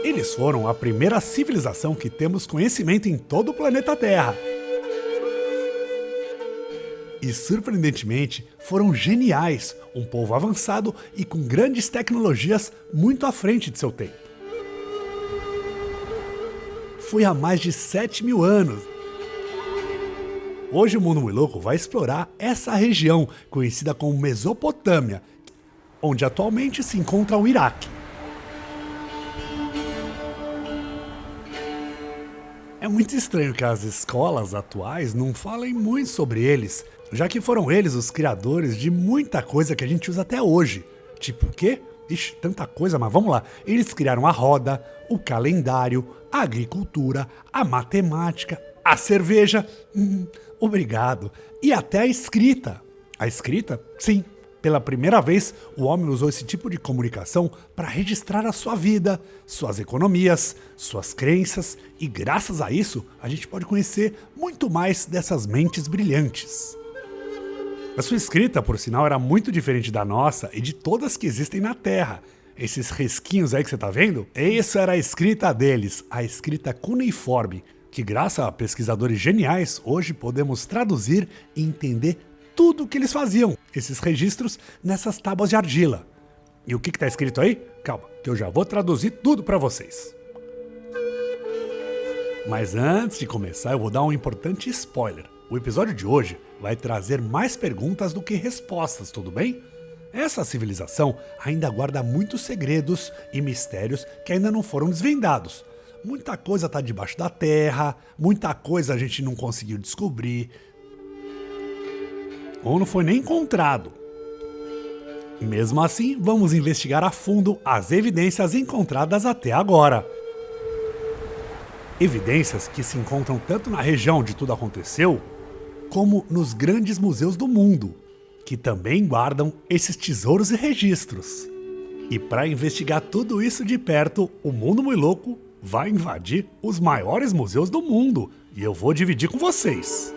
Eles foram a primeira civilização que temos conhecimento em todo o planeta Terra. E, surpreendentemente, foram geniais, um povo avançado e com grandes tecnologias muito à frente de seu tempo. Foi há mais de 7.000 anos. Hoje o Mundo Muito Louco vai explorar essa região, conhecida como Mesopotâmia, onde atualmente se encontra o Iraque. É muito estranho que as escolas atuais não falem muito sobre eles, já que foram eles os criadores de muita coisa que a gente usa até hoje. Tipo o quê? Ixi, tanta coisa, mas vamos lá. Eles criaram a roda, o calendário, a agricultura, a matemática, a cerveja, obrigado, e até a escrita. A escrita? Sim. Pela primeira vez, o homem usou esse tipo de comunicação para registrar a sua vida, suas economias, suas crenças, e graças a isso, a gente pode conhecer muito mais dessas mentes brilhantes. A sua escrita, por sinal, era muito diferente da nossa e de todas que existem na Terra. Esses risquinhos aí que você tá vendo? Essa era a escrita deles, a escrita cuneiforme, que graças a pesquisadores geniais, hoje podemos traduzir e entender tudo o que eles faziam, esses registros nessas tábuas de argila. E o que está escrito aí? Calma, que eu já vou traduzir tudo para vocês. Mas antes de começar, eu vou dar um importante spoiler. O episódio de hoje vai trazer mais perguntas do que respostas, tudo bem? Essa civilização ainda guarda muitos segredos e mistérios que ainda não foram desvendados. Muita coisa está debaixo da terra, muita coisa a gente não conseguiu descobrir, ou não foi nem encontrado. Mesmo assim, vamos investigar a fundo as evidências encontradas até agora. Evidências que se encontram tanto na região onde tudo aconteceu, como nos grandes museus do mundo, que também guardam esses tesouros e registros. E para investigar tudo isso de perto, o Mundo Muito Louco vai invadir os maiores museus do mundo, e eu vou dividir com vocês.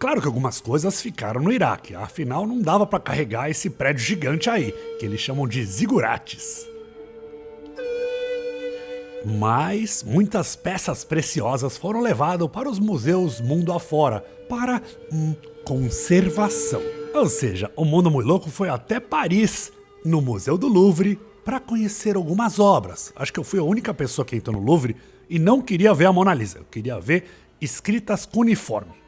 Claro que algumas coisas ficaram no Iraque, afinal não dava para carregar esse prédio gigante aí, que eles chamam de zigurates. Mas muitas peças preciosas foram levadas para os museus mundo afora, para conservação. Ou seja, o Mundo Muito Louco foi até Paris, no Museu do Louvre, para conhecer algumas obras. Acho que eu fui a única pessoa que entrou no Louvre e não queria ver a Mona Lisa, eu queria ver escritas cuneiforme.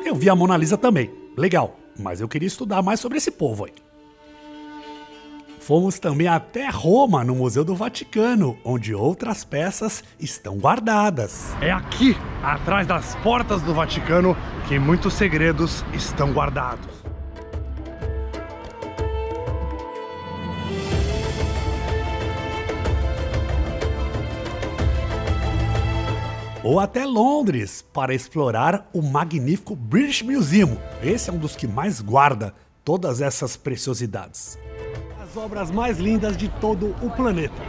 Eu vi a Mona Lisa também, legal, mas eu queria estudar mais sobre esse povo aí. Fomos também até Roma, no Museu do Vaticano, onde outras peças estão guardadas. É aqui, atrás das portas do Vaticano, que muitos segredos estão guardados. Ou até Londres, para explorar o magnífico British Museum. Esse é um dos que mais guarda todas essas preciosidades. As obras mais lindas de todo o planeta.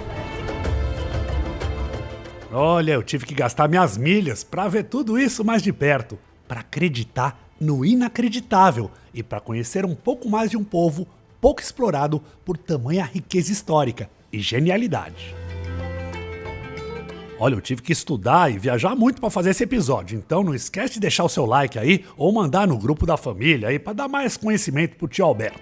Olha, eu tive que gastar minhas milhas para ver tudo isso mais de perto, para acreditar no inacreditável e para conhecer um pouco mais de um povo pouco explorado por tamanha riqueza histórica e genialidade. Olha, eu tive que estudar e viajar muito para fazer esse episódio, então não esquece de deixar o seu like aí ou mandar no grupo da família aí para dar mais conhecimento pro tio Alberto.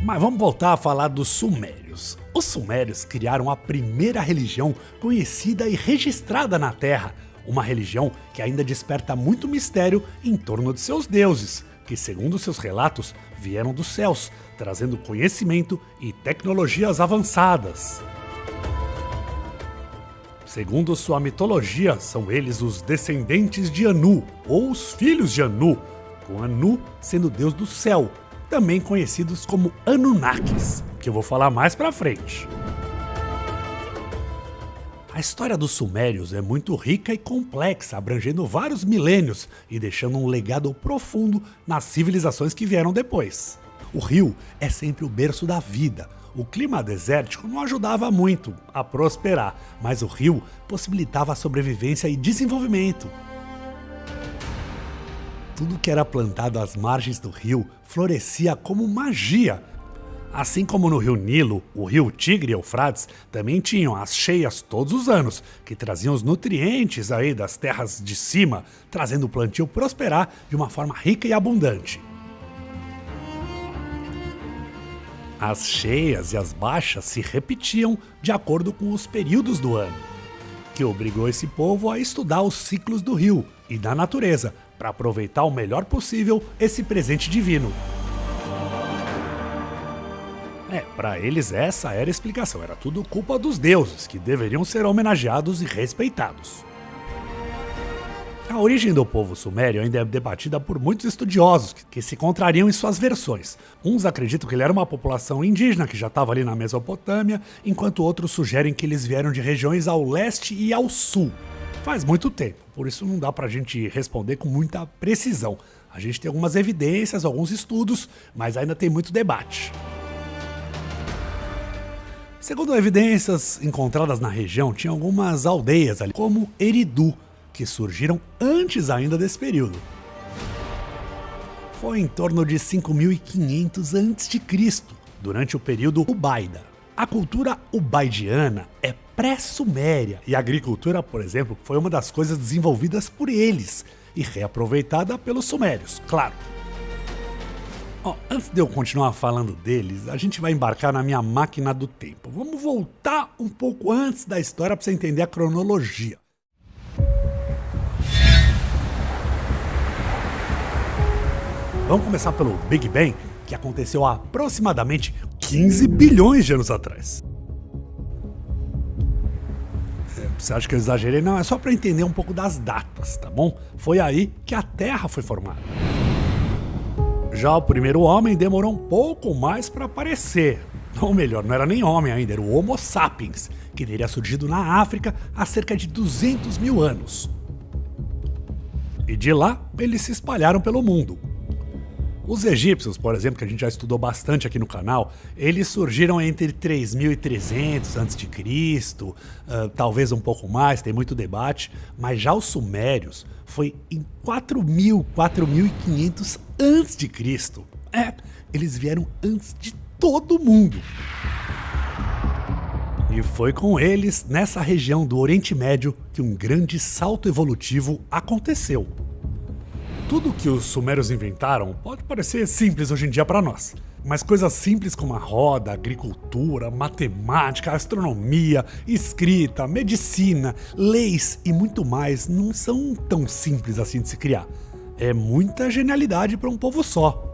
Mas vamos voltar a falar dos sumérios. Os sumérios criaram a primeira religião conhecida e registrada na Terra, uma religião que ainda desperta muito mistério em torno de seus deuses, que segundo seus relatos vieram dos céus, trazendo conhecimento e tecnologias avançadas. Segundo sua mitologia, são eles os descendentes de Anu, ou os filhos de Anu, com Anu sendo o deus do céu, também conhecidos como Anunnakis, que eu vou falar mais pra frente. A história dos sumérios é muito rica e complexa, abrangendo vários milênios e deixando um legado profundo nas civilizações que vieram depois. O rio é sempre o berço da vida. O clima desértico não ajudava muito a prosperar, mas o rio possibilitava a sobrevivência e desenvolvimento. Tudo que era plantado às margens do rio florescia como magia. Assim como no rio Nilo, o rio Tigre e Eufrates também tinham as cheias todos os anos, que traziam os nutrientes aí das terras de cima, trazendo o plantio prosperar de uma forma rica e abundante. As cheias e as baixas se repetiam de acordo com os períodos do ano, que obrigou esse povo a estudar os ciclos do rio e da natureza, para aproveitar o melhor possível esse presente divino. Para eles essa era a explicação, era tudo culpa dos deuses, que deveriam ser homenageados e respeitados. A origem do povo sumério ainda é debatida por muitos estudiosos, que se contrariam em suas versões. Uns acreditam que ele era uma população indígena que já estava ali na Mesopotâmia, enquanto outros sugerem que eles vieram de regiões ao leste e ao sul. Faz muito tempo, por isso não dá pra gente responder com muita precisão. A gente tem algumas evidências, alguns estudos, mas ainda tem muito debate. Segundo evidências encontradas na região, tinha algumas aldeias ali, como Eridu, que surgiram antes ainda desse período. Foi em torno de 5.500 a.C., durante o período Ubaida. A cultura ubaidiana é pré-suméria e a agricultura, por exemplo, foi uma das coisas desenvolvidas por eles e reaproveitada pelos sumérios, claro. Antes de eu continuar falando deles, a gente vai embarcar na minha máquina do tempo. Vamos voltar um pouco antes da história para você entender a cronologia. Vamos começar pelo Big Bang, que aconteceu há aproximadamente 15 bilhões de anos atrás. Você acha que eu exagerei? Não, é só para entender um pouco das datas, tá bom? Foi aí que a Terra foi formada. Já o primeiro homem demorou um pouco mais para aparecer. Ou melhor, não era nem homem ainda, era o Homo sapiens, que teria surgido na África há cerca de 200 mil anos. E de lá, eles se espalharam pelo mundo. Os egípcios, por exemplo, que a gente já estudou bastante aqui no canal, eles surgiram entre 3.300 a.C., talvez um pouco mais, tem muito debate, mas já os sumérios foi em 4.000, 4.500 a.C. Eles vieram antes de todo mundo. E foi com eles, nessa região do Oriente Médio, que um grande salto evolutivo aconteceu. Tudo que os sumérios inventaram pode parecer simples hoje em dia para nós, mas coisas simples como a roda, a agricultura, matemática, astronomia, escrita, medicina, leis e muito mais não são tão simples assim de se criar. É muita genialidade para um povo só.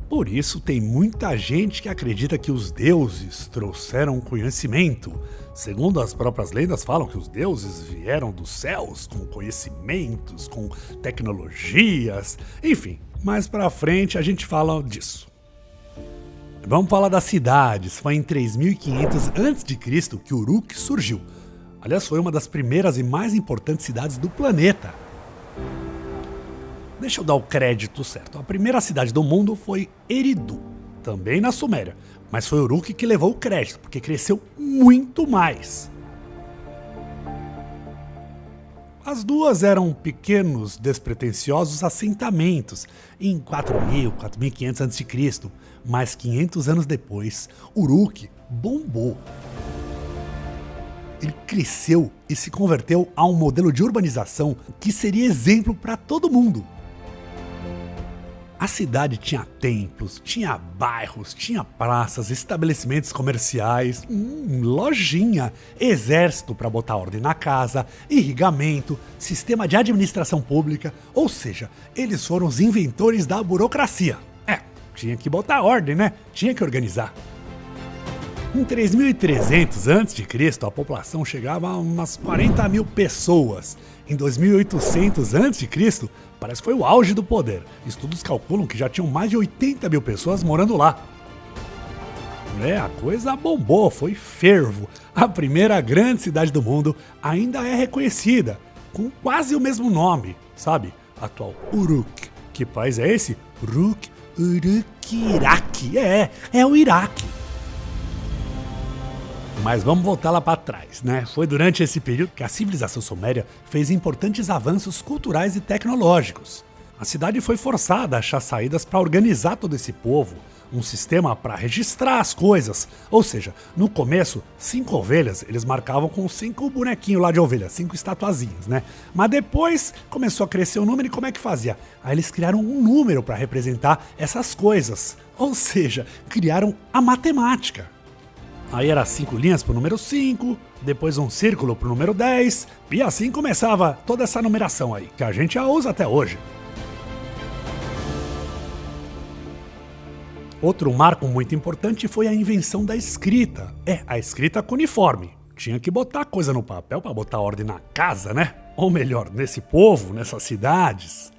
Por isso tem muita gente que acredita que os deuses trouxeram conhecimento. Segundo as próprias lendas falam que os deuses vieram dos céus com conhecimentos, com tecnologias, enfim, mais pra frente a gente fala disso. Vamos falar das cidades. Foi em 3.500 a.C. que Uruk surgiu. Aliás, foi uma das primeiras e mais importantes cidades do planeta. Deixa eu dar o crédito certo. A primeira cidade do mundo foi Eridu, também na Suméria, mas foi Uruk que levou o crédito, porque cresceu muito mais. As duas eram pequenos, despretensiosos assentamentos em 4.000, 4.500 a.C., mas 500 anos depois, Uruk bombou. Ele cresceu e se converteu a um modelo de urbanização que seria exemplo para todo mundo. A cidade tinha templos, tinha bairros, tinha praças, estabelecimentos comerciais, lojinha, exército para botar ordem na casa, irrigamento, sistema de administração pública, ou seja, eles foram os inventores da burocracia. Tinha que botar ordem, né? Tinha que organizar. Em 3.300 a.C., a população chegava a umas 40 mil pessoas. Em 2.800 a.C., parece que foi o auge do poder. Estudos calculam que já tinham mais de 80 mil pessoas morando lá. A coisa bombou, foi fervo. A primeira grande cidade do mundo ainda é reconhecida, com quase o mesmo nome, sabe? Atual Uruk. Que país é esse? Uruk, Iraque. É o Iraque. Mas vamos voltar lá para trás, né? Foi durante esse período que a civilização suméria fez importantes avanços culturais e tecnológicos. A cidade foi forçada a achar saídas para organizar todo esse povo, um sistema para registrar as coisas. Ou seja, no começo, 5 ovelhas eles marcavam com 5 bonequinhos lá de ovelha, 5 estatuazinhas, né? Mas depois começou a crescer o número e como é que fazia? Aí eles criaram um número para representar essas coisas. Ou seja, criaram a matemática. Aí era 5 linhas pro número 5, depois um círculo pro número 10, e assim começava toda essa numeração aí, que a gente já usa até hoje. Outro marco muito importante foi a invenção da escrita. A escrita cuneiforme. Tinha que botar coisa no papel para botar ordem na casa, né? Ou melhor, nesse povo, nessas cidades.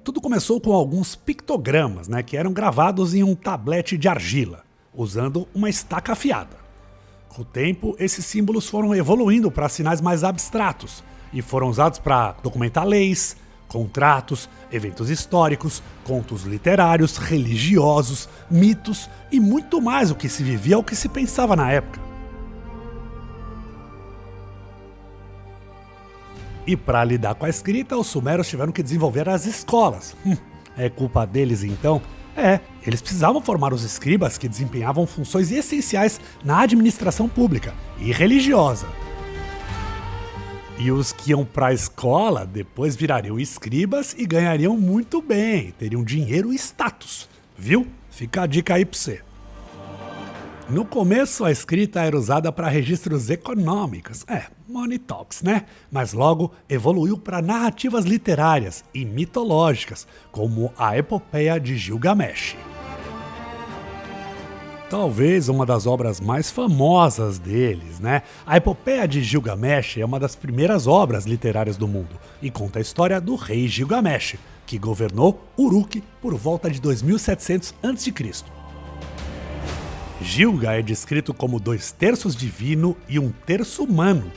Tudo começou com alguns pictogramas, né, que eram gravados em um tablete de argila, usando uma estaca afiada. Com o tempo, esses símbolos foram evoluindo para sinais mais abstratos e foram usados para documentar leis, contratos, eventos históricos, contos literários, religiosos, mitos e muito mais o que se vivia ou o que se pensava na época. E para lidar com a escrita, os sumérios tiveram que desenvolver as escolas. É culpa deles então? Eles precisavam formar os escribas que desempenhavam funções essenciais na administração pública e religiosa. E os que iam para a escola depois virariam escribas e ganhariam muito bem, teriam dinheiro e status, viu? Fica a dica aí pra você. No começo a escrita era usada para registros econômicos, money talks, né? Mas logo evoluiu para narrativas literárias e mitológicas, como a Epopeia de Gilgamesh. Talvez uma das obras mais famosas deles, né? A Epopeia de Gilgamesh é uma das primeiras obras literárias do mundo e conta a história do rei Gilgamesh, que governou Uruk por volta de 2700 a.C. Gilga é descrito como 2/3 divino e 1/3 humano.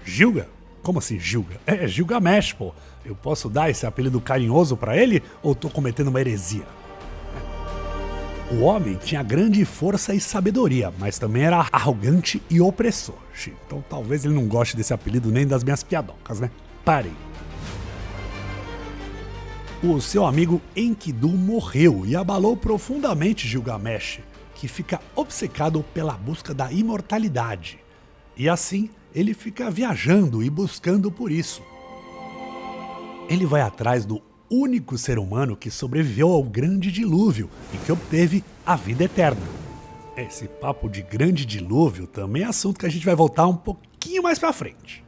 Gilga? Como assim Gilga? É Gilgamesh, pô. Eu posso dar esse apelido carinhoso pra ele ou tô cometendo uma heresia? O homem tinha grande força e sabedoria, mas também era arrogante e opressor. Então talvez ele não goste desse apelido nem das minhas piadocas, né? Parem. O seu amigo Enkidu morreu e abalou profundamente Gilgamesh, que fica obcecado pela busca da imortalidade. E assim, ele fica viajando e buscando por isso. Ele vai atrás do único ser humano que sobreviveu ao grande dilúvio e que obteve a vida eterna. Esse papo de grande dilúvio também é assunto que a gente vai voltar um pouquinho mais pra frente.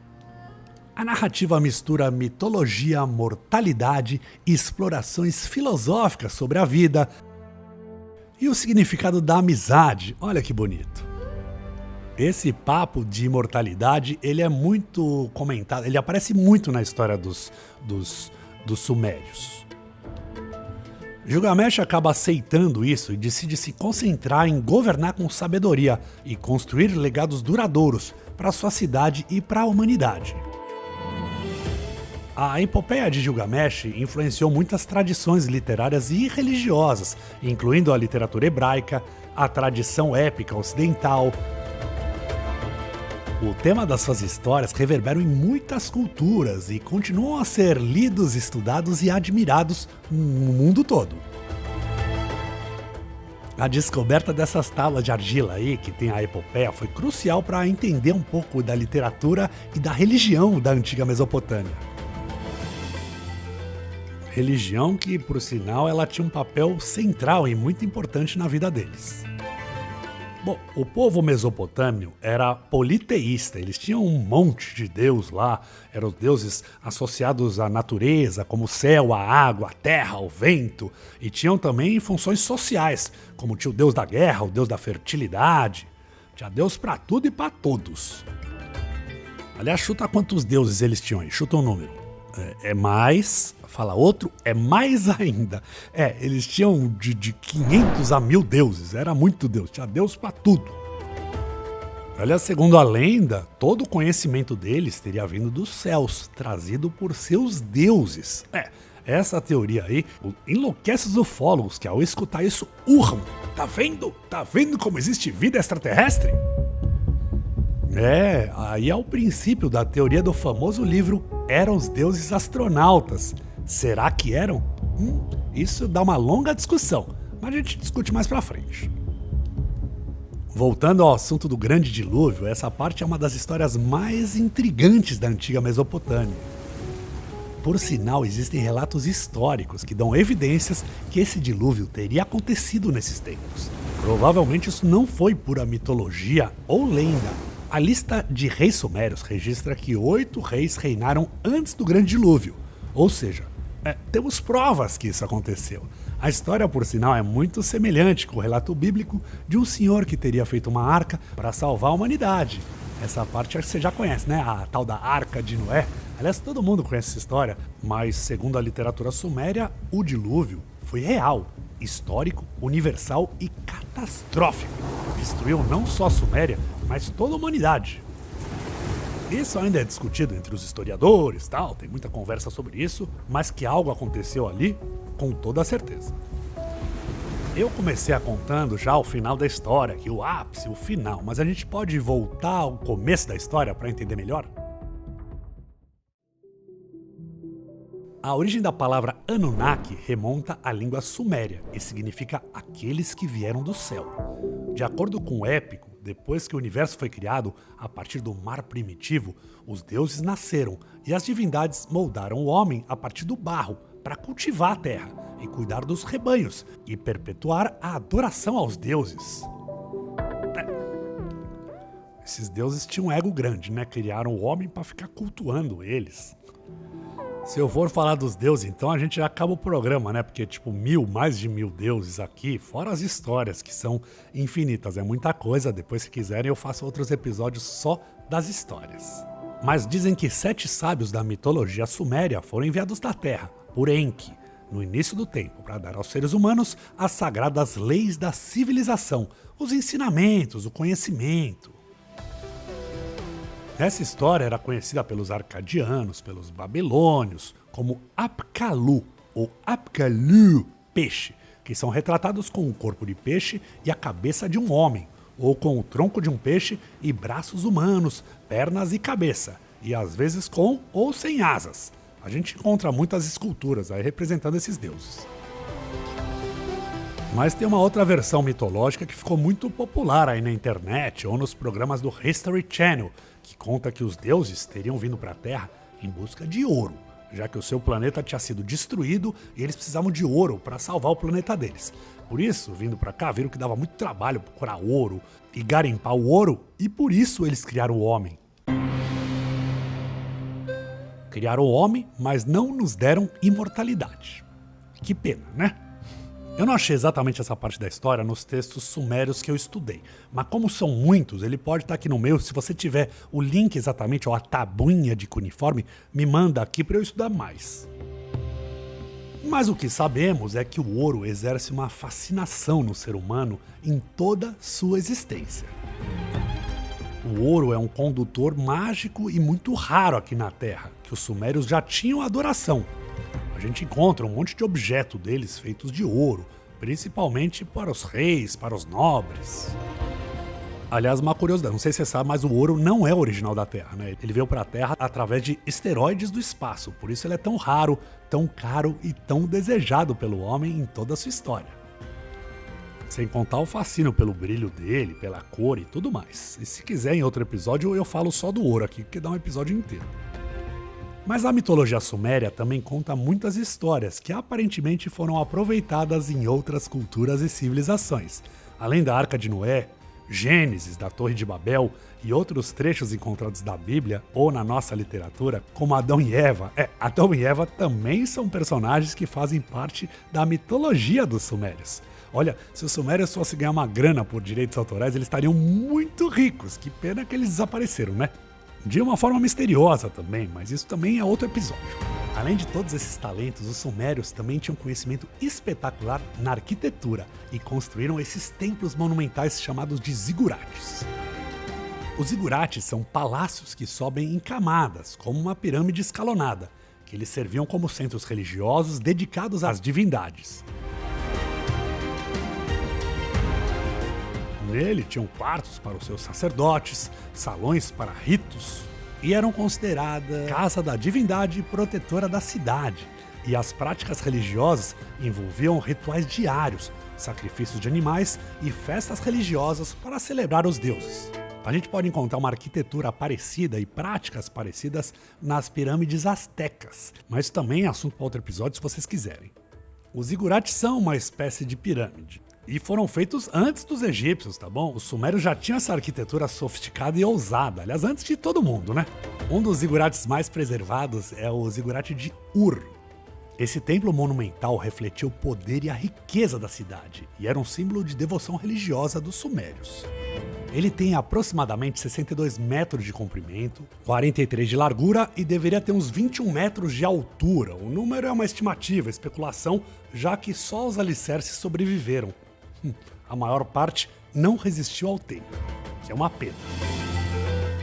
A narrativa mistura mitologia, mortalidade e explorações filosóficas sobre a vida e o significado da amizade. Olha que bonito. Esse papo de imortalidade, ele é muito comentado, ele aparece muito na história dos sumérios. Gilgamesh acaba aceitando isso e decide se concentrar em governar com sabedoria e construir legados duradouros para sua cidade e para a humanidade. A Epopeia de Gilgamesh influenciou muitas tradições literárias e religiosas, incluindo a literatura hebraica, a tradição épica ocidental. O tema das suas histórias reverberam em muitas culturas e continuam a ser lidos, estudados e admirados no mundo todo. A descoberta dessas tábuas de argila aí, que tem a Epopeia, foi crucial para entender um pouco da literatura e da religião da antiga Mesopotâmia. Religião que, por sinal, ela tinha um papel central e muito importante na vida deles. Bom, o povo mesopotâmio era politeísta, eles tinham um monte de deus lá, eram deuses associados à natureza, como o céu, a água, a terra, o vento, e tinham também funções sociais, como tinha o deus da guerra, o deus da fertilidade, tinha deus pra tudo e pra todos. Aliás, chuta quantos deuses eles tinham aí, chuta um número. É mais, fala outro, é mais ainda. Eles tinham de 500 a 1000 deuses, era muito deus, tinha deus pra tudo. Olha, segundo a lenda, todo o conhecimento deles teria vindo dos céus, trazido por seus deuses. Essa teoria aí enlouquece os ufólogos que ao escutar isso urram. Tá vendo? Tá vendo como existe vida extraterrestre? Aí é o princípio da teoria do famoso livro Eram os Deuses Astronautas. Será que eram? Isso dá uma longa discussão, mas a gente discute mais pra frente. Voltando ao assunto do Grande Dilúvio, essa parte é uma das histórias mais intrigantes da antiga Mesopotâmia. Por sinal, existem relatos históricos que dão evidências que esse dilúvio teria acontecido nesses tempos. Provavelmente isso não foi pura mitologia ou lenda. A lista de reis sumérios registra que 8 reis reinaram antes do Grande Dilúvio, ou seja, temos provas que isso aconteceu. A história, por sinal, é muito semelhante com o relato bíblico de um senhor que teria feito uma arca para salvar a humanidade. Essa parte você já conhece, né? A tal da Arca de Noé. Aliás, todo mundo conhece essa história, mas segundo a literatura suméria, o dilúvio foi real, histórico, universal e catastrófico. Destruiu não só a Suméria, mas toda a humanidade. Isso ainda é discutido entre os historiadores, tem muita conversa sobre isso, mas que algo aconteceu ali, com toda certeza. Eu comecei contando já o final da história, que o ápice, o final, mas a gente pode voltar ao começo da história para entender melhor? A origem da palavra Anunnaki remonta à língua suméria e significa aqueles que vieram do céu. De acordo com o épico, depois que o universo foi criado, a partir do mar primitivo, os deuses nasceram e as divindades moldaram o homem a partir do barro para cultivar a terra e cuidar dos rebanhos e perpetuar a adoração aos deuses. Esses deuses tinham um ego grande, né? Criaram o homem para ficar cultuando eles. Se eu for falar dos deuses, então a gente já acaba o programa, né? Porque mais de 1000 deuses aqui, fora as histórias, que são infinitas. É muita coisa, depois se quiserem eu faço outros episódios só das histórias. Mas dizem que 7 sábios da mitologia suméria foram enviados da Terra, por Enki, no início do tempo, para dar aos seres humanos as sagradas leis da civilização, os ensinamentos, o conhecimento. Essa história era conhecida pelos arcadianos, pelos babilônios, como Apkallu, ou Apkallu, peixe, que são retratados com o corpo de peixe e a cabeça de um homem, ou com o tronco de um peixe e braços humanos, pernas e cabeça, e às vezes com ou sem asas. A gente encontra muitas esculturas aí representando esses deuses. Mas tem uma outra versão mitológica que ficou muito popular aí na internet ou nos programas do History Channel, que conta que os deuses teriam vindo para a Terra em busca de ouro, já que o seu planeta tinha sido destruído e eles precisavam de ouro para salvar o planeta deles. Por isso, vindo para cá, viram que dava muito trabalho procurar ouro e garimpar o ouro, e por isso eles criaram o homem. Criaram o homem, mas não nos deram imortalidade. Que pena, né? Eu não achei exatamente essa parte da história nos textos sumérios que eu estudei, mas como são muitos, ele pode estar aqui no meu. Se você tiver o link exatamente, ou a tabuinha de cuneiforme, me manda aqui para eu estudar mais. Mas o que sabemos é que o ouro exerce uma fascinação no ser humano em toda sua existência. O ouro é um condutor mágico e muito raro aqui na Terra, que os sumérios já tinham adoração. A gente encontra um monte de objeto deles feitos de ouro, principalmente para os reis, para os nobres. Aliás, uma curiosidade, não sei se você sabe, mas o ouro não é original da Terra, né? Ele veio para a Terra através de esteroides do espaço, por isso ele é tão raro, tão caro e tão desejado pelo homem em toda a sua história. Sem contar o fascínio pelo brilho dele, pela cor e tudo mais. E se quiser, em outro episódio, eu falo só do ouro aqui, porque dá um episódio inteiro. Mas a mitologia suméria também conta muitas histórias que aparentemente foram aproveitadas em outras culturas e civilizações. Além da Arca de Noé, Gênesis, da Torre de Babel e outros trechos encontrados da Bíblia ou na nossa literatura, como Adão e Eva. Adão e Eva também são personagens que fazem parte da mitologia dos sumérios. Olha, se os sumérios fossem ganhar uma grana por direitos autorais, eles estariam muito ricos. Que pena que eles desapareceram, né? De uma forma misteriosa também, mas isso também é outro episódio. Além de todos esses talentos, os sumérios também tinham conhecimento espetacular na arquitetura e construíram esses templos monumentais chamados de zigurates. Os zigurates são palácios que sobem em camadas, como uma pirâmide escalonada, que que eles serviam como centros religiosos dedicados às divindades. Nele tinham quartos para os seus sacerdotes, salões para ritos, e eram consideradas casa da divindade protetora da cidade. E as práticas religiosas envolviam rituais diários, sacrifícios de animais e festas religiosas para celebrar os deuses. A gente pode encontrar uma arquitetura parecida e práticas parecidas nas pirâmides astecas, mas também é assunto para outro episódio se vocês quiserem. Os zigurates são uma espécie de pirâmide e foram feitos antes dos egípcios, tá bom? Os sumérios já tinham essa arquitetura sofisticada e ousada, aliás, antes de todo mundo, né? Um dos zigurates mais preservados é o zigurate de Ur. Esse templo monumental refletia o poder e a riqueza da cidade e era um símbolo de devoção religiosa dos sumérios. Ele tem aproximadamente 62 metros de comprimento, 43 de largura e deveria ter uns 21 metros de altura. O número é uma estimativa, especulação, já que só os alicerces sobreviveram. A maior parte não resistiu ao tempo, que é uma pena.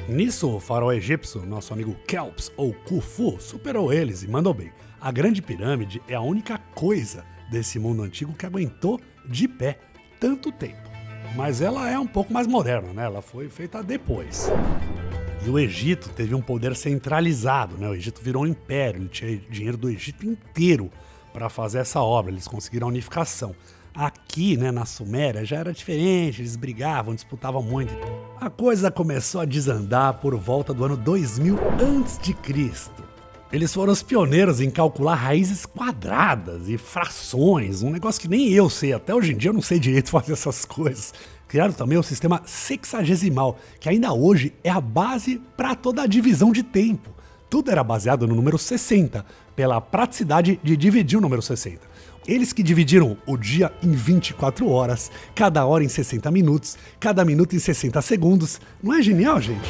Nisso, o faraó egípcio, nosso amigo Kelps, ou Khufu, superou eles e mandou bem. A Grande Pirâmide é a única coisa desse mundo antigo que aguentou de pé tanto tempo. Mas ela é um pouco mais moderna, né? Ela foi feita depois. E o Egito teve um poder centralizado, né? O Egito virou um império, ele tinha dinheiro do Egito inteiro para fazer essa obra, eles conseguiram a unificação. Aqui, né, na Suméria, já era diferente, eles brigavam, disputavam muito. A coisa começou a desandar por volta do ano 2000 a.C. Eles foram os pioneiros em calcular raízes quadradas e frações, um negócio que nem eu sei, até hoje em dia eu não sei direito fazer essas coisas. Criaram também o sistema sexagesimal, que ainda hoje é a base para toda a divisão de tempo. Tudo era baseado no número 60, pela praticidade de dividir o número 60. Eles que dividiram o dia em 24 horas, cada hora em 60 minutos, cada minuto em 60 segundos. Não é genial, gente?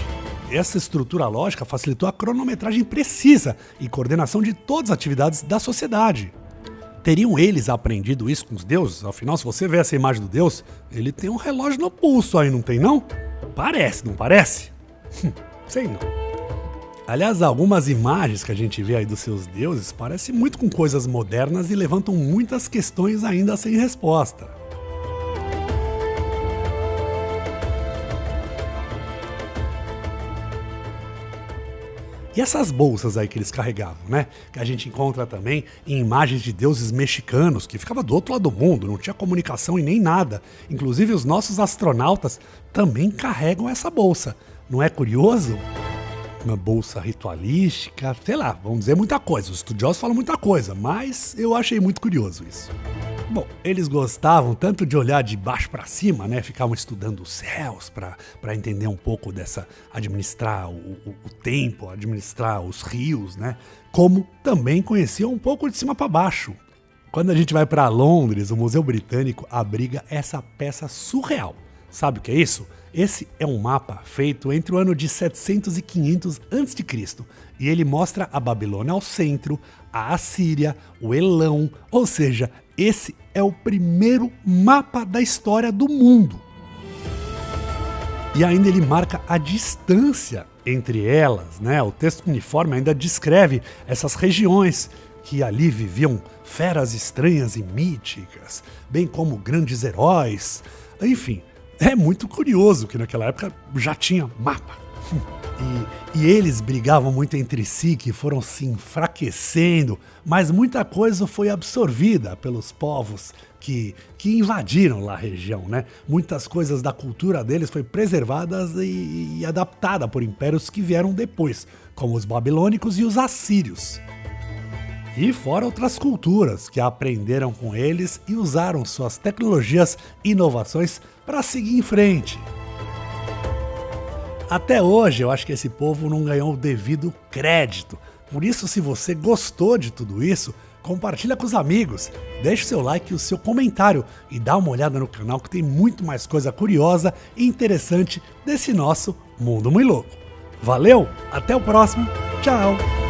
Essa estrutura lógica facilitou a cronometragem precisa e coordenação de todas as atividades da sociedade. Teriam eles aprendido isso com os deuses? Afinal, se você vê essa imagem do deus, ele tem um relógio no pulso aí, não tem não? Parece, não parece? Sei não. Aliás, algumas imagens que a gente vê aí dos seus deuses parecem muito com coisas modernas e levantam muitas questões ainda sem resposta. E essas bolsas aí que eles carregavam, né? Que a gente encontra também em imagens de deuses mexicanos, que ficava do outro lado do mundo, não tinha comunicação e nem nada. Inclusive os nossos astronautas também carregam essa bolsa. Não é curioso? Uma bolsa ritualística, sei lá, vamos dizer muita coisa. Os estudiosos falam muita coisa, mas eu achei muito curioso isso. Bom, eles gostavam tanto de olhar de baixo para cima, né? Ficavam estudando os céus para entender um pouco dessa, administrar o tempo, administrar os rios, né? Como também conheciam um pouco de cima para baixo. Quando a gente vai para Londres, o Museu Britânico abriga essa peça surreal. Sabe o que é isso? Esse é um mapa feito entre o ano de 700 e 500 a.C. e ele mostra a Babilônia ao centro, a Assíria, o Elão, ou seja, esse é o primeiro mapa da história do mundo. E ainda ele marca a distância entre elas, né? O texto uniforme ainda descreve essas regiões que ali viviam feras estranhas e míticas, bem como grandes heróis, enfim. É muito curioso que naquela época já tinha mapa. E eles brigavam muito entre si, que foram se enfraquecendo, mas muita coisa foi absorvida pelos povos que invadiram lá a região, né? Muitas coisas da cultura deles foi preservadas e adaptada por impérios que vieram depois, como os babilônicos e os assírios. E fora outras culturas que aprenderam com eles e usaram suas tecnologias e inovações para seguir em frente. Até hoje eu acho que esse povo não ganhou o devido crédito. Por isso, se você gostou de tudo isso, compartilha com os amigos, deixe seu like e o seu comentário e dá uma olhada no canal que tem muito mais coisa curiosa e interessante desse nosso mundo muito louco. Valeu, até o próximo, tchau!